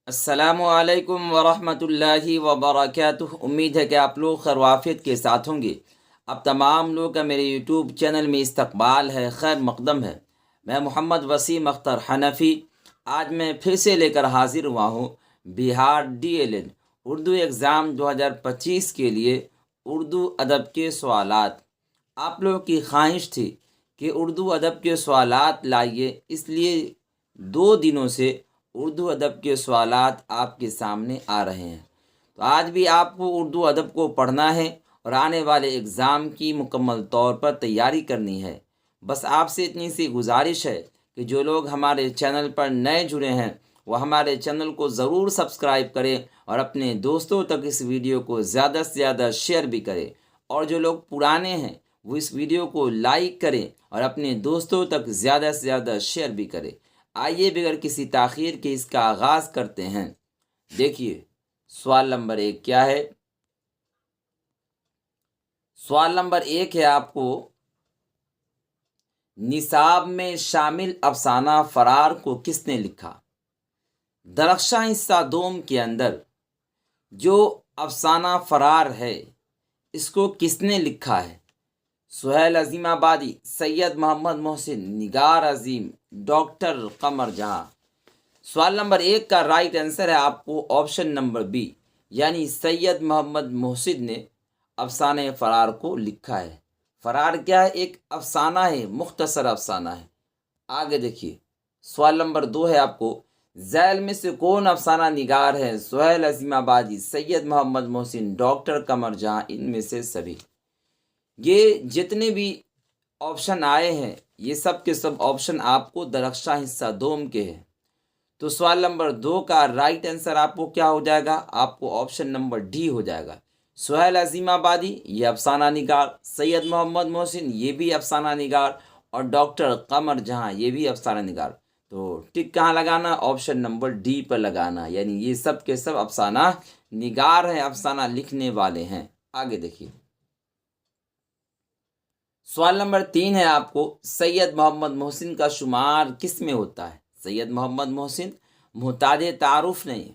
अस्सलामुअलैकुम वरहमतुल्लाहि वबरकातुह। उम्मीद है कि आप लोग खैर के साथ होंगे। अब तमाम लोग का मेरे यूट्यूब चैनल में इस्तकबाल है, खैर मकदम है। मैं मोहम्मद वसीम अख्तर हनफ़ी आज मैं फिर से लेकर हाजिर हुआ हूँ बिहार डीएलएड उर्दू एग्ज़ाम 2025 के लिए उर्दू अदब के सवालात। आप लोगों की ख्वाहिश थी कि उर्दू अदब के सवालात लाइए, इसलिए 2 दिनों से उर्दू अदब के सवालात आपके सामने आ रहे हैं। तो आज भी आपको उर्दू अदब को पढ़ना है और आने वाले एग्ज़ाम की मुकम्मल तौर पर तैयारी करनी है। बस आपसे इतनी सी गुजारिश है कि जो लोग हमारे चैनल पर नए जुड़े हैं वह हमारे चैनल को ज़रूर सब्सक्राइब करें और अपने दोस्तों तक इस वीडियो को ज़्यादा से ज़्यादा शेयर भी करें। और जो लोग पुराने हैं वो इस वीडियो को लाइक करें और अपने दोस्तों तक ज़्यादा से ज़्यादा शेयर भी करें। आइए बगैर किसी ताख़ीर के इसका आगाज़ करते हैं। देखिए सवाल नंबर 1 क्या है। सवाल नंबर 1 है आपको, निसाब में शामिल अफसाना फरार को किसने लिखा। दरख्शां हिस्सा दोम के अंदर जो अफसाना फरार है इसको किसने लिखा है। सुहेल अजीमाबादी, सैयद मोहम्मद मोहसिन, निगार अजीम, डॉक्टर कमर जहां। सवाल नंबर 1 का राइट आंसर है आपको ऑप्शन नंबर बी, यानी सैयद मोहम्मद मोहसिन ने अफसाने फ़रार को लिखा है। फ़रार क्या है? एक अफसाना है, मुख्तसर अफसाना है। आगे देखिए सवाल नंबर 2 है आपको, झैल में से कौन अफसाना निगार है। सुहेल अजीमाबादी, सैयद मोहम्मद मोहसिन, डॉक्टर कमर जहां, इनमें से सभी। ये जितने भी ऑप्शन आए हैं ये सब के सब ऑप्शन आपको दरख्शां हिस्सा दोम के हैं। तो सवाल नंबर 2 का राइट आंसर आपको क्या हो जाएगा? आपको ऑप्शन नंबर डी हो जाएगा। सुहेल अजीमाबादी ये अफसाना निगार, सैयद मोहम्मद मोहसिन ये भी अफसाना निगार और डॉक्टर कमर जहां ये भी अफसाना निगार। तो टिक कहाँ लगाना? ऑप्शन नंबर डी पर लगाना, यानी ये सब के सब अफसाना निगार हैं, अफसाना लिखने वाले हैं। आगे देखिए सवाल नंबर 3 है आपको, सैयद मोहम्मद मोहसिन का शुमार किस में होता है। सैयद मोहम्मद मोहसिन मुहताज तारुफ नहीं,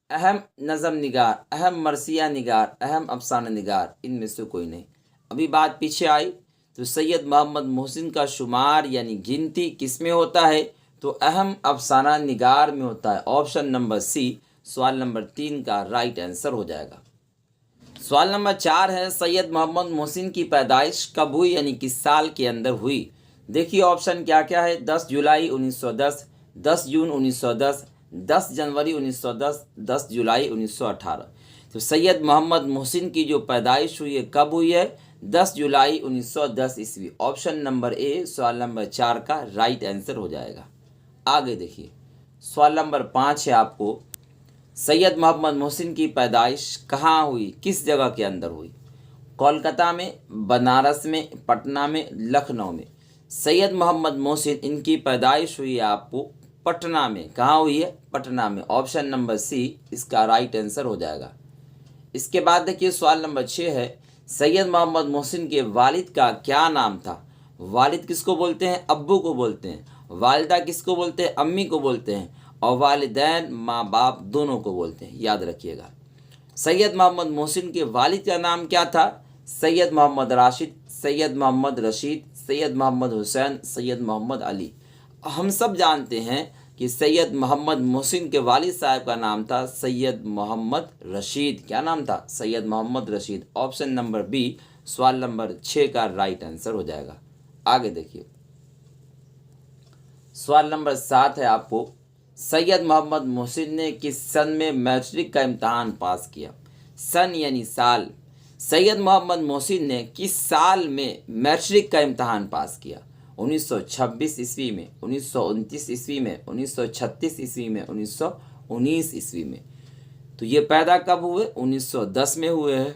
अहम नज़म निगार, अहम मरसिया निगार, अहम अफसाना निगार, इनमें से कोई नहीं। अभी बात पीछे आई तो सैयद मोहम्मद मोहसिन का शुमार यानी गिनती किस में होता है, तो अहम अफसाना निगार में होता है। ऑप्शन नंबर सी सवाल नंबर 3 का राइट आंसर हो जाएगा। सवाल नंबर 4 है, सैयद मोहम्मद मोहसिन की पैदाइश कब हुई, यानी किस साल के अंदर हुई। देखिए ऑप्शन क्या क्या है। 10 जुलाई 1910, 10 जून 1910, 10 जनवरी 1910, 10 जुलाई 1918। तो सैयद मोहम्मद मोहसिन की जो पैदाइश हुई है कब हुई है? 10 जुलाई 1910 ईस्वी। ऑप्शन नंबर ए सवाल नंबर 4 का राइट आंसर हो जाएगा। आगे देखिए सवाल नंबर 5 है आपको, सैयद मोहम्मद मोहसिन की पैदाइश कहाँ हुई, किस जगह के अंदर हुई। कोलकाता में, बनारस में, पटना में, लखनऊ में। सैयद मोहम्मद मोहसिन इनकी पैदाइश हुई है आपको पटना में। कहाँ हुई है? पटना में। ऑप्शन नंबर सी इसका राइट आंसर हो जाएगा। इसके बाद देखिए सवाल नंबर 6 है, सैयद मोहम्मद मोहसिन के वालिद का क्या नाम था। वालिद किसको बोलते हैं? अब्बू को बोलते हैं। वालिदा किसको बोलते हैं? अम्मी को बोलते हैं। और वालिदैन माँ बाप दोनों को बोलते हैं, याद रखिएगा। सैयद मोहम्मद मोहसिन के वालिद का नाम क्या था? सैयद मोहम्मद राशिद, सैयद मोहम्मद रशीद, सैयद मोहम्मद हुसैन, सैयद मोहम्मद अली। हम सब जानते हैं कि सैयद मोहम्मद मोहसिन के वालिद साहब का नाम था सैयद मोहम्मद रशीद। क्या नाम था? Syed Mohammad Rashid. Option number B सवाल नंबर 6 का राइट आंसर हो जाएगा। आगे देखिए सवाल नंबर 7 है आपको, सैयद मोहम्मद मोहसिन ने किस सन में मैट्रिक का इम्तहान पास किया। सन यानी साल। सैयद मोहम्मद मोहसिन ने किस साल में मैट्रिक का इम्तहान पास किया? 1926 ईस्वी में, 1929 ईस्वी में, 1936 ईस्वी में, 1919 ईस्वी में। तो ये पैदा कब हुए? 1910 में हुए हैं।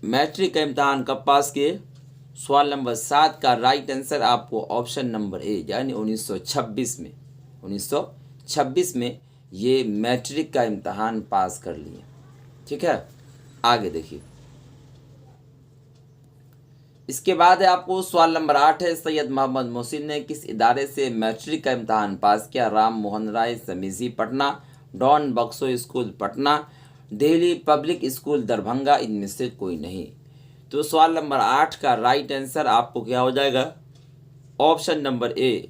मैट्रिक का इम्तहान कब पास किए? सवाल नंबर 7 का राइट आंसर आपको ऑप्शन नंबर ए यानी 1926 में। 1926 में ये मैट्रिक का इम्तहान पास कर लिए। ठीक है, आगे देखिए इसके बाद है आपको सवाल नंबर 8 है, सैयद मोहम्मद मोहसिन ने किस इदारे से मैट्रिक का इम्तहान पास किया? राम मोहन राय समीजी पटना, डॉन बक्सो school Patna, Delhi public school Darbhanga, इनमें से कोई नहीं। तो सवाल नंबर 8 का राइट आंसर आपको क्या हो जाएगा? Option number A,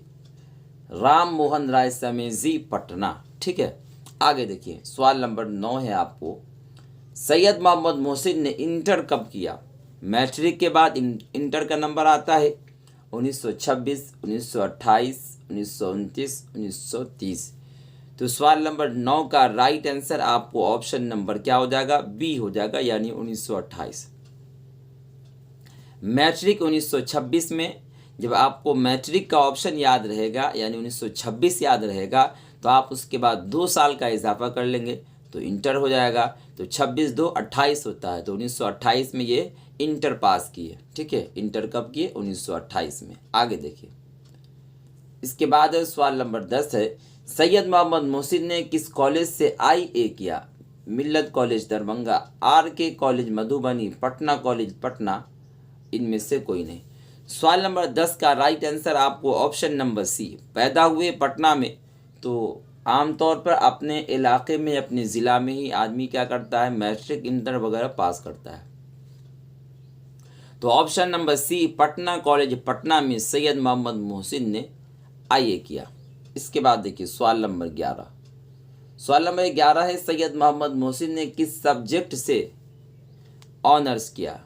Ram Mohan Roy seminary Patna. ठीक है, आगे देखिए सवाल नंबर 9 है आपको, सैयद मोहम्मद मोहसिन ने इंटर कब किया? मैट्रिक के बाद इंटर का नंबर आता है 1926, 1928, 1929, 1930। तो सवाल नंबर 9 का राइट आंसर आपको ऑप्शन नंबर क्या हो जाएगा? बी हो जाएगा, यानी 1928। मैट्रिक 1926 में, जब आपको मैट्रिक का ऑप्शन याद रहेगा यानी 1926 याद रहेगा, तो आप उसके बाद 2 साल का इजाफा कर लेंगे तो इंटर हो जाएगा। तो 26 2 28 होता है, तो 1928 में ये इंटर पास किए। ठीक है, इंटर कब किए? 1928 में। आगे देखिए, इसके बाद सवाल नंबर 10 है, सैयद मोहम्मद मोहसिन ने किस कॉलेज से IA किया? मिल्लत college Darbhanga, RK college Madhubani, Patna college Patna, इनमें से कोई नहीं। सवाल नंबर 10 का राइट आंसर आपको ऑप्शन नंबर सी, पैदा हुए पटना में। तो आमतौर पर अपने इलाके में, अपने ज़िला में ही आदमी क्या करता है? मैट्रिक इंटर वगैरह पास करता है। तो option number C, Patna college Patna में सैयद मोहम्मद मोहसिन ने IA किया। इसके बाद देखिए सवाल नंबर 11। सवाल नंबर 11 है, सैयद मोहम्मद मोहसिन ने किस सब्जेक्ट से ऑनर्स किया?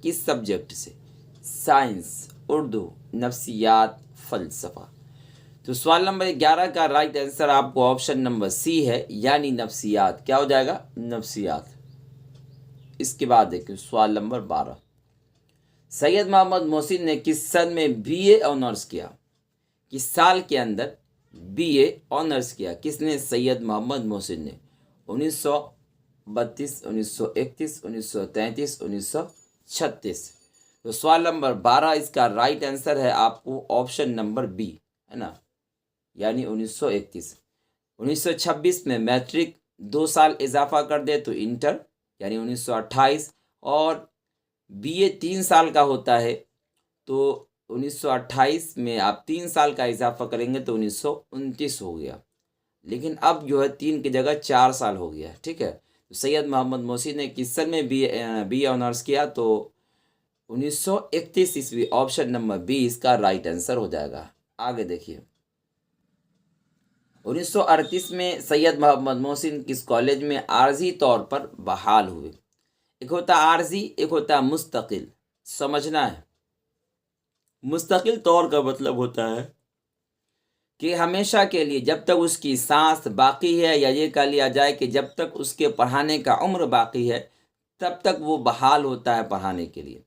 किस सब्जेक्ट से? साइंस, उर्दू, नफ्सियात, फ़लसफ़ा। तो सवाल नंबर 11 का राइट आंसर आपको ऑप्शन नंबर सी है, यानी नफ्सियात। क्या हो जाएगा? नफ्सियात। इसके बाद देखिए सवाल नंबर 12, सैयद मोहम्मद मोहसिन ने किस सन में BA ऑनर्स किया? किस साल के अंदर BA ऑनर्स किया? किसने? सैयद मोहम्मद मोहसिन ने। 1932, 1931, 1933, 1936। तो सवाल नंबर 12 इसका राइट आंसर है आपको ऑप्शन नंबर बी, है ना, यानी 1931। 1926 में मैट्रिक 2 साल इजाफा कर दे तो इंटर, यानी 1928, और BA 3 साल का होता है, तो 1928 में आप 3 साल का इजाफा करेंगे तो 1929 हो गया। लेकिन अब जो है 3 की जगह 4 साल हो गया। ठीक है, तो सैयद मोहम्मद मोहसिन ने किस सन में BA ऑनर्स किया? तो 1931 ईस्वी। ऑप्शन नंबर बी इसका राइट आंसर हो जाएगा। आगे देखिए, 1938 में सैयद मोहम्मद मोहसिन किस कॉलेज में आर्जी तौर पर बहाल हुए? एक होता आर्जी, एक होता मुस्तकिल। समझना है, मुस्तकिल तौर का मतलब होता है कि हमेशा के लिए, जब तक उसकी सांस बाकी है, या ये कह लिया जाए कि जब तक उसके पढ़ाने का उम्र बाकी है तब तक वो बहाल होता है पढ़ाने के लिए।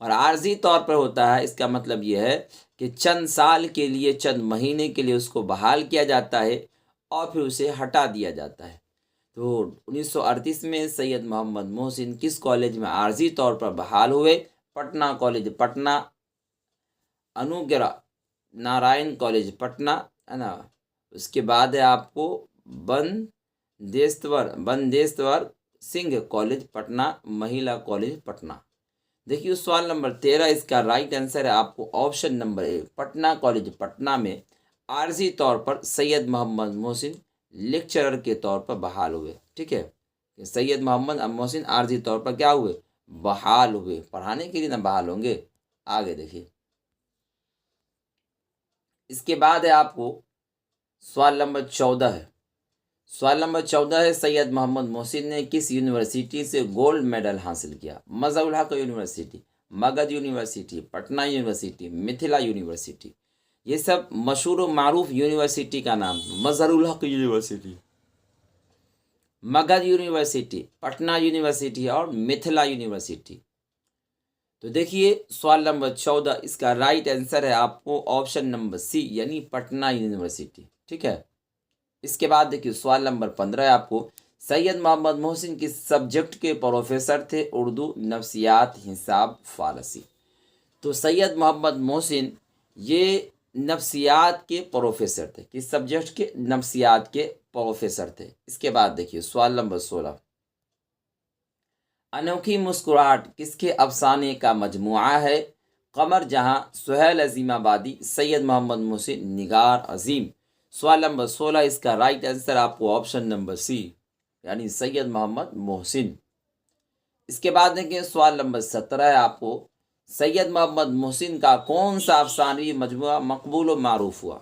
और आर्जी तौर पर होता है, इसका मतलब ये है कि चंद साल के लिए, चंद महीने के लिए उसको बहाल किया जाता है और फिर उसे हटा दिया जाता है। तो 1938 में सैयद मोहम्मद मोहसिन किस कॉलेज में आर्जी तौर पर बहाल हुए? पटना कॉलेज पटना, अनुग्रह नारायण कॉलेज पटना, है ना। उसके बाद है आपको बंदेश्वर सिंह कॉलेज पटना, महिला कॉलेज पटना। देखिए सवाल नंबर 13 इसका राइट आंसर है आपको ऑप्शन नंबर ए, पटना कॉलेज पटना में आर्जी तौर पर सैयद मोहम्मद मोहसिन लेक्चरर के तौर पर बहाल हुए। ठीक है, सैयद मोहम्मद मोहसिन आर्जी तौर पर क्या हुए? बहाल हुए, पढ़ाने के लिए ना बहाल होंगे। आगे देखिए, इसके बाद है आपको सवाल नंबर 14 है। सवाल नंबर 14 है, सैयद मोहम्मद मोहसिन ने किस यूनिवर्सिटी से गोल्ड मेडल हासिल किया? मज़हरुल हक university, Magadh university, Patna university, Mithila university. ये सब मशहूर व मारूफ यूनिवर्सिटी का नाम। मज़हरुल हक university, Magadh university, Patna university और मिथिला यूनिवर्सिटी। तो देखिए सवाल नंबर 14 इसका राइट आंसर है आपको ऑप्शन नंबर सी, यानी पटना यूनिवर्सिटी। ठीक है, इसके बाद देखिए सवाल नंबर 15 है आपको, सैयद मोहम्मद मोहसिन किस सब्जेक्ट के प्रोफेसर थे? उर्दू, नफ्सियात, हिसाब, फ़ारसी। तो सैयद मोहम्मद मोहसिन ये नफ्सियात के प्रोफेसर थे। किस सब्जेक्ट के? नफ्सियात के प्रोफेसर थे। इसके बाद देखिए सवाल नंबर 16, अनोखी मुस्कुराहट किसके अफसाने का मजमुआ है? कमर जहां, सुहेल अजीमाबादी, सैयद मोहम्मद मोहसिन, निगार अजीम। सवाल नंबर 16 इसका राइट आंसर आपको ऑप्शन नंबर सी यानी सैयद मोहम्मद मोहसिन। इसके बाद देखिए सवाल नंबर 17 है आपको, सैयद मोहम्मद मोहसिन का कौन सा अफसानवी मजमुआ मकबूल व मारूफ हुआ।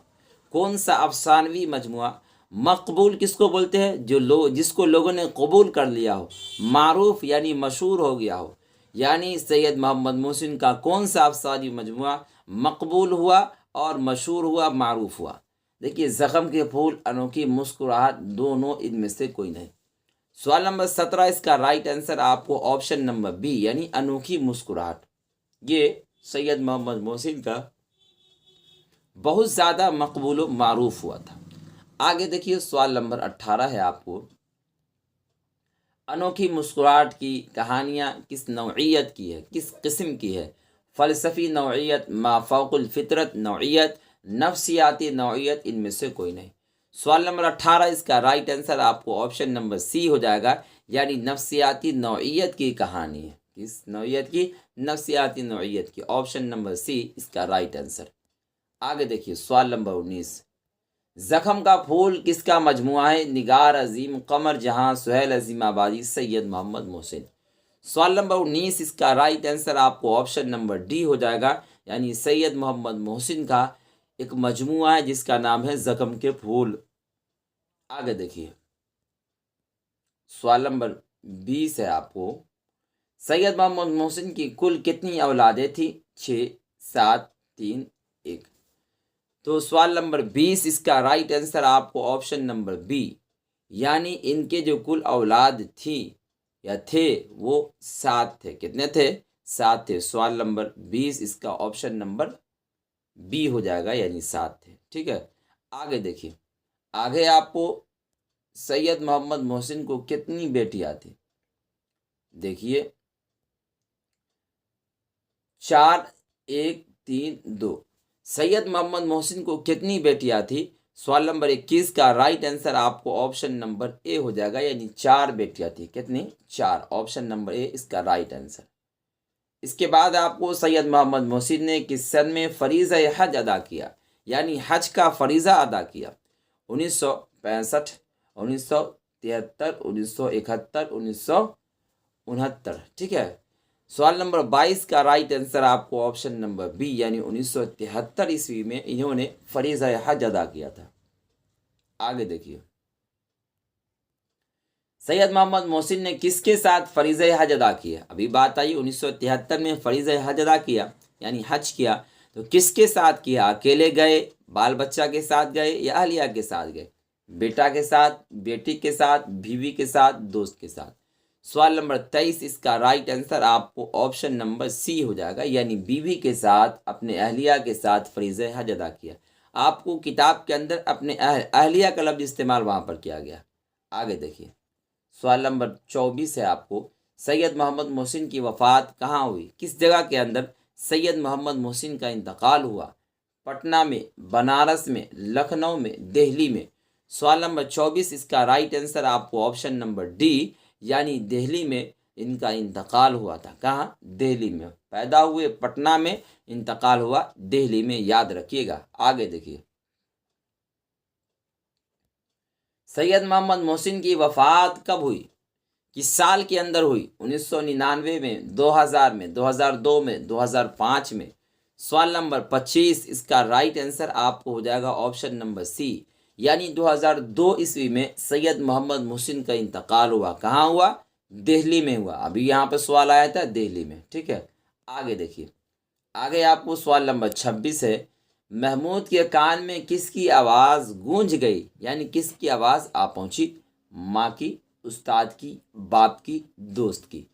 कौन सा अफसानवी मजमुआ, मकबूल किसको बोलते हैं, जो लोग जिसको लोगों ने कबूल कर लिया हो, मारूफ यानी मशहूर हो गया हो। यानी सैयद मोहम्मद मोहसिन का कौन सा अफसानवी मजमुआ मकबूल हुआ और मशहूर हुआ, मारूफ हुआ। देखिए ज़ख्म के फूल, अनोखी मुस्कुराहट, दोनों इनमें से कोई नहीं। सवाल नंबर 17 इसका राइट आंसर आपको ऑप्शन नंबर बी यानी अनोखी मुस्कुराहट। ये सैयद मोहम्मद मोहसिन का बहुत ज़्यादा मकबूल व मारूफ हुआ था। आगे देखिए सवाल नंबर 18 है आपको, अनोखी मुस्कुराहट की कहानियाँ किस नौइयत की है, किस किस्म की है। फ़लसफ़ी नौइयत, माफ़ौक़ुल फ़ितरत नौइयत, नफ्सियाती नौइयत, इनमें से कोई नहीं। सवाल नंबर 18 इसका राइट आंसर आपको ऑप्शन नंबर सी हो जाएगा यानी नफ्सियाती नौइयत की कहानी है। किस नौइयत की, नफ्सियाती नौइयत की, ऑप्शन नंबर सी इसका राइट आंसर। आगे देखिए सवाल नंबर 19, ज़ख्म का फूल किसका मजमुआ है। निगार अजीम, कमर जहां, सुहेल अजीमाबादी, सैयद मोहम्मद मोहसिन। सवाल नंबर 19 इसका राइट आंसर आपको ऑप्शन नंबर डी हो जाएगा यानी सैयद मोहम्मद मोहसिन का एक मजमुआ है जिसका नाम है ज़ख्म के फूल। आगे देखिए सवाल नंबर 20 है आपको, सैयद मोहम्मद मोहसिन की कुल कितनी औलादें थी। 6, 7, 3, 1। तो सवाल नंबर 20 इसका राइट आंसर आपको ऑप्शन नंबर बी यानी इनके जो कुल औलाद थी या थे वो 7 थे। कितने थे, 7 थे। सवाल नंबर 20 इसका ऑप्शन नंबर बी हो जाएगा यानी 7 थे। ठीक है, आगे देखिए, आगे आपको सैयद मोहम्मद मोहसिन को कितनी बेटियां थी। देखिए 4, 1, 3, 2। सैयद मोहम्मद मोहसिन को कितनी बेटियां थी। सवाल नंबर 21 का राइट आंसर आपको ऑप्शन नंबर ए हो जाएगा यानी 4 बेटियां थी। कितनी, 4। ऑप्शन नंबर ए इसका राइट आंसर। इसके बाद आपको सैयद मोहम्मद मोहसिन ने किस सन में फरीज़ा हज अदा किया, यानी हज का फरीज़ा अदा किया। 1965, 1973, 1971, 1969। ठीक है, सवाल नंबर 22 का राइट आंसर आपको ऑप्शन नंबर बी यानी 1973 ईस्वी में इन्होंने फरीज़ा हज अदा किया था। आगे देखिए, सैयद मोहम्मद मोहसिन ने किसके साथ फरीज़ा हज अदा किया। अभी बात आई 1973 में फरीज़ा हज अदा किया यानी हज किया, तो किसके साथ किया। अकेले गए, बाल बच्चा के साथ गए या अहलिया के साथ गए। बेटा के साथ, बेटी के साथ, बीवी के साथ, दोस्त के साथ। सवाल नंबर 23 इसका राइट आंसर आपको ऑप्शन नंबर सी हो जाएगा यानी बीवी के साथ, अपने अहलिया के साथ फरीज़ा हज अदा किया। आपको किताब के अंदर अपने अहलिया का लफ्ज़ इस्तेमाल वहाँ पर किया गया। आगे देखिए सवाल नंबर 24 है आपको, सैयद मोहम्मद मोहसिन की वफ़ात कहाँ हुई, किस जगह के अंदर सैयद मोहम्मद मोहसिन का इंतकाल हुआ। पटना में, बनारस में, लखनऊ में, दिल्ली में। सवाल नंबर 24 इसका राइट आंसर आपको ऑप्शन नंबर डी यानी दिल्ली में इनका इंतकाल हुआ था। कहाँ, दिल्ली में। पैदा हुए पटना में, इंतकाल हुआ दिल्ली में, याद रखिएगा। आगे देखिए, सैयद मोहम्मद मोहसिन की वफ़ात कब हुई, किस साल के अंदर हुई। 1999 में, 2000 में, 2002 में, 2005 में। सवाल नंबर 25 इसका राइट आंसर आपको हो जाएगा ऑप्शन नंबर सी यानी 2002 ईस्वी में सैयद मोहम्मद मोहसिन का इंतकाल हुआ। कहाँ हुआ, दिल्ली में हुआ। अभी यहाँ पर सवाल आया था दिल्ली में। ठीक है, आगे देखिए, आगे आपको सवाल नंबर 26 है, महमूद के कान में किसकी आवाज़ गूंज गई, यानी किसकी आवाज़ आ पहुंची। माँ की, उस्ताद की, बाप की, दोस्त की।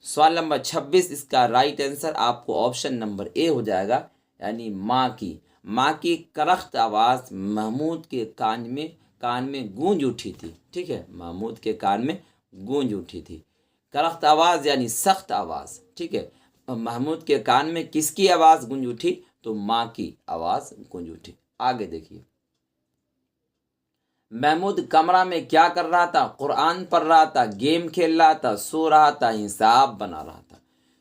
सवाल नंबर 26 इसका राइट आंसर आपको ऑप्शन नंबर ए हो जाएगा यानी माँ की। माँ की करख्त आवाज़ महमूद के कान में गूंज उठी थी। ठीक है, महमूद के कान में गूंज उठी थी। करख्त आवाज़ यानी सख्त आवाज़। ठीक है, महमूद के कान में किसकी आवाज़ गूंज उठी, तो माँ की आवाज़ गूंज उठी। आगे देखिए, महमूद कमरा में क्या कर रहा था, कुरान पढ़ रहा था, गेम खेल रहा था, सो रहा था, हिसाब बना रहा था।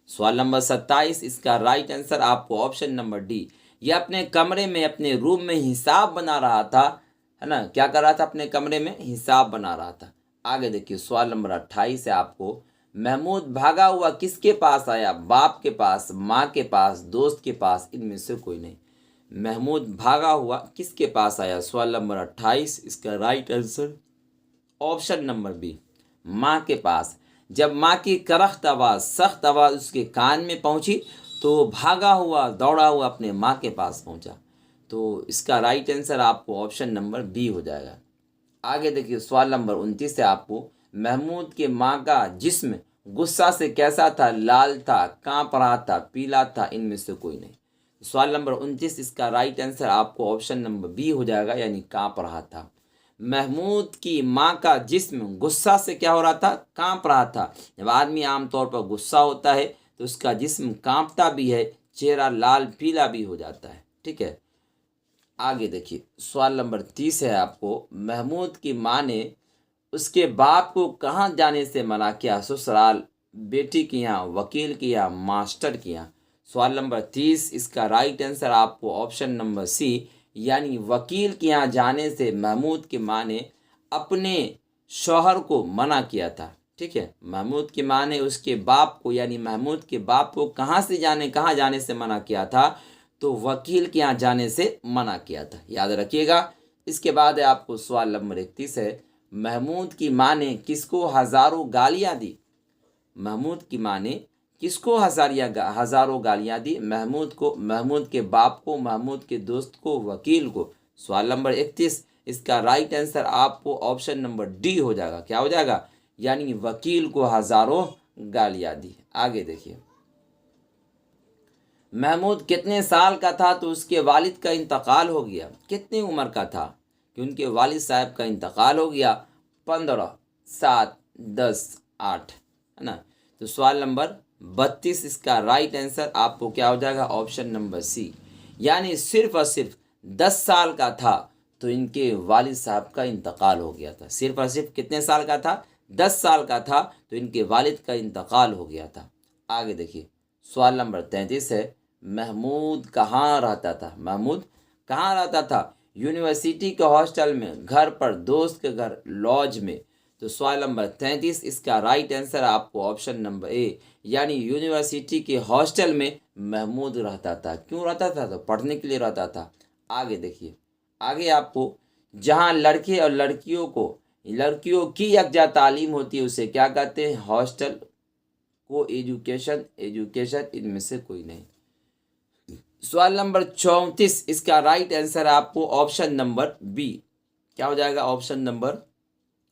सवाल नंबर 27, इसका राइट आंसर आपको ऑप्शन नंबर डी। ये अपने कमरे में, अपने रूम में हिसाब बना रहा था, है ना। क्या कर रहा था? अपने कमरे में हिसाब बना रहा था। आगे देखिए सवाल नंबर 28 है आपको, महमूद भागा हुआ किसके पास आया? बाप के पास, माँ के पास, दोस्त के पास, इनमें से कोई नहीं। महमूद भागा हुआ किसके पास आया? सवाल नंबर 28, इसका right answer option number B, माँ के पास। जब माँ की करख्त आवाज़, सख्त आवाज़ उसके कान में पहुंची तो भागा हुआ, दौड़ा हुआ अपने माँ के पास पहुंचा। तो इसका राइट आंसर आपको ऑप्शन नंबर बी हो जाएगा। आगे देखिए सवाल नंबर 29 है आपको, महमूद के माँ का जिस्म गुस्सा से कैसा था? लाल था, कांप रहा था, पीला था, इनमें से कोई नहीं। सवाल नंबर 29, इसका राइट आंसर आपको ऑप्शन नंबर बी हो जाएगा, यानी कांप रहा था। महमूद की माँ का जिस्म गुस्सा से क्या हो रहा था? कांप रहा था। जब आदमी आमतौर पर गुस्सा होता है तो उसका जिस्म कांपता भी है, चेहरा लाल पीला भी हो जाता है। ठीक है, आगे देखिए सवाल नंबर 30 है आपको, महमूद की माँ ने उसके बाप को कहाँ जाने से मना किया? ससुराल, बेटी के यहाँ, वकील के यहाँ, मास्टर के यहाँ। सवाल नंबर 30, इसका राइट आंसर आपको ऑप्शन नंबर सी, यानी वकील के यहाँ जाने से महमूद की माँ ने अपने शौहर को मना किया था। ठीक है, महमूद की माँ ने उसके बाप को, यानी महमूद के बाप को कहाँ जाने से मना किया था? तो वकील के यहाँ जाने से मना किया था, याद रखिएगा। इसके बाद है आपको सवाल नंबर 31 है, महमूद की माँ ने किसको हजारों गालियाँ दी? महमूद की माँ ने किसको हजारों गालियाँ दी? महमूद को, महमूद के बाप को, महमूद के दोस्त को, वकील को। सवाल नंबर 31, इसका राइट आंसर आपको ऑप्शन नंबर डी हो जाएगा। क्या हो जाएगा? यानी वकील को हजारों गालियाँ दी। आगे देखिए, महमूद कितने साल का था तो उसके वालिद का इंतकाल हो गया? कितनी उम्र का था कि उनके वालिद साहब का इंतकाल हो गया? 15, 7, 10, 8, है ना। तो सवाल नंबर 32, इसका राइट आंसर आपको क्या हो जाएगा? ऑप्शन नंबर सी, यानी सिर्फ और सिर्फ 10 साल का था तो इनके वालिद साहब का इंतकाल हो गया था। सिर्फ और सिर्फ कितने साल का था? 10 साल का था तो इनके वालिद का इंतकाल हो गया था। आगे देखिए सवाल नंबर 33 है, महमूद कहाँ रहता था? महमूद कहाँ रहता था? यूनिवर्सिटी के हॉस्टल में, घर पर, दोस्त के घर, लॉज में। तो सवाल नंबर 33, इसका राइट आंसर आपको ऑप्शन नंबर ए, यानी यूनिवर्सिटी के हॉस्टल में महमूद रहता था। क्यों रहता था? तो पढ़ने के लिए रहता था। आगे देखिए, आगे आपको, जहाँ लड़के और लड़कियों की यकजा तालीम होती है उसे क्या कहते हैं? हॉस्टल। को एजुकेशन, इनमें से कोई नहीं। सवाल नंबर 34, इसका राइट आंसर आपको ऑप्शन नंबर बी, क्या हो जाएगा? ऑप्शन नंबर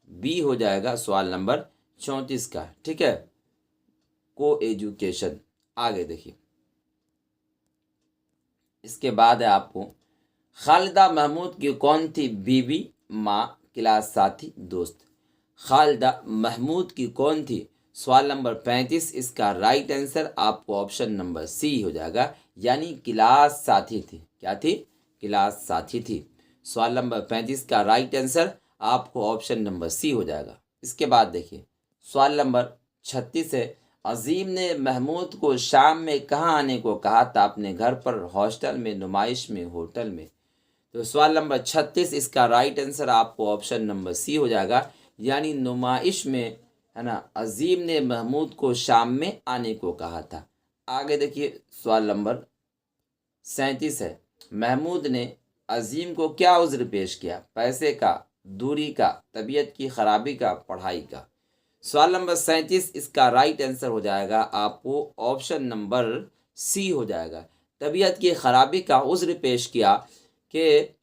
बी हो जाएगा सवाल नंबर 34 का। ठीक है, को एजुकेशन। आगे देखिए, इसके बाद है आपको, खालिदा महमूद की कौन थी बीवी, माँ, क्लास साथी, दोस्त? खालिदा महमूद की कौन थी? सवाल नंबर 35, इसका राइट आंसर आपको ऑप्शन नंबर सी हो जाएगा, यानी क्लास साथी थी। क्या थी? क्लास साथी थी। सवाल नंबर 35 का राइट आंसर आपको ऑप्शन नंबर सी हो जाएगा। इसके बाद देखिए सवाल नंबर 36 है, अजीम ने महमूद को शाम में कहाँ आने को कहा था? अपने घर पर, हॉस्टल में, नुमाइश में, होटल में। तो सवाल नंबर 36, इसका राइट आंसर आपको ऑप्शन नंबर सी हो जाएगा, यानी नुमाइश में, है ना। अजीम ने महमूद को शाम में आने को कहा था। आगे देखिए सवाल नंबर 37 है, महमूद ने अजीम को क्या उज़्र पेश किया? पैसे का, दूरी का, तबीयत की खराबी का, पढ़ाई का। सवाल नंबर 37, इसका राइट आंसर हो जाएगा आपको ऑप्शन नंबर सी हो जाएगा। तबीयत की खराबी का उज़्र पेश किया कि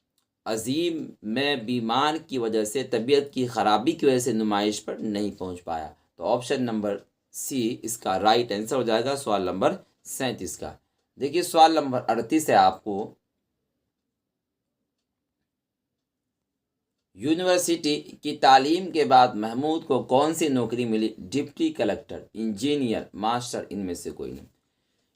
अजीम मैं बीमार की वजह से, तबीयत की खराबी की वजह से नुमाइश पर नहीं पहुंच पाया। तो ऑप्शन नंबर सी इसका राइट आंसर हो जाएगा सवाल नंबर 37 का। देखिए सवाल नंबर 38 है आपको, यूनिवर्सिटी की तालीम के बाद महमूद को कौन सी नौकरी मिली? डिप्टी कलेक्टर, इंजीनियर, मास्टर, इनमें से कोई नहीं।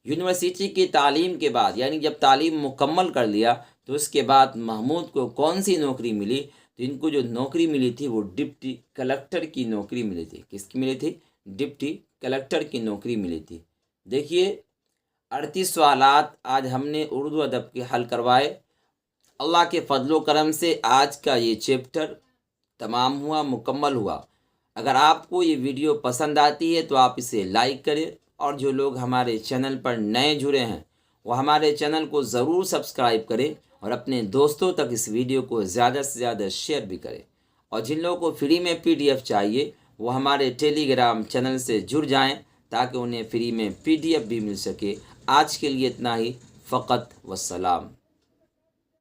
यूनिवर्सिटी की तालीम के बाद, यानी जब तालीम मुकम्मल कर लिया तो उसके बाद महमूद को कौन सी नौकरी मिली? तो इनको जो नौकरी मिली थी वो डिप्टी कलेक्टर की नौकरी मिली थी। किसकी मिली थी? डिप्टी कलेक्टर की नौकरी मिली थी। देखिए 38 सवालात आज हमने उर्दू अदब के हल करवाए। अल्लाह के फजलो करम से आज का ये चैप्टर तमाम हुआ, मुकम्मल हुआ। अगर आपको ये वीडियो पसंद आती है तो आप इसे लाइक करें, और जो लोग हमारे चैनल पर नए जुड़े हैं वो हमारे चैनल को ज़रूर सब्सक्राइब करें और अपने दोस्तों तक इस वीडियो को ज़्यादा से ज़्यादा शेयर भी करें। और जिन लोगों को फ्री में PDF चाहिए वो हमारे टेलीग्राम चैनल से जुड़ जाएं ताकि उन्हें फ्री में PDF भी मिल सके। आज के लिए इतना ही। फ़कत वस्सलाम।